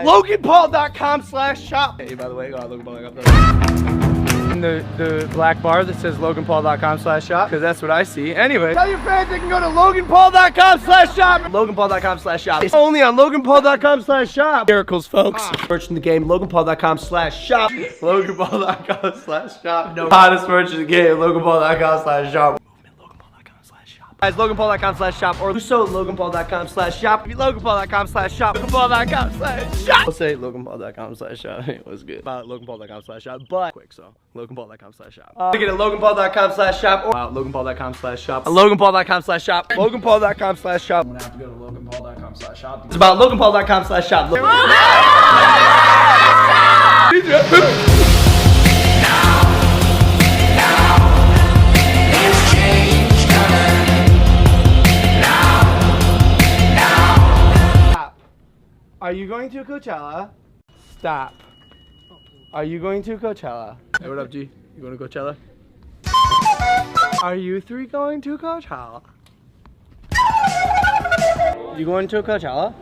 LoganPaul.com/shop. Hey, by the way, go on LoganPaul.com. The black bar that says LoganPaul.com/shop, because that's what I see. Anyway, tell your fans they can go to LoganPaul.com/shop. LoganPaul.com/shop. It's only on LoganPaul.com/shop. Miracles, folks. Merch in the game. LoganPaul.com/shop. LoganPaul.com/shop. No hottest merch in the game. LoganPaul.com/shop. Guys, LoganPaul.com/shop or so LoganPaul.com/shop. LoganPaul.com/shop. LoganPaul.com/shop. I'll say LoganPaul.com/shop. It was good. About LoganPaul.com/shop, but quick, so LoganPaul.com/shop. Get it LoganPaul.com/shop or LoganPaul.com/shop. LoganPaul.com/shop. LoganPaul.com/shop. I'm gonna have to go to LoganPaul.com/shop. It's about LoganPaul.com/shop. Are you going to Coachella? Stop. Are you going to Coachella? Hey, what up, G? You going to Coachella? Are you three going to Coachella? You going to Coachella?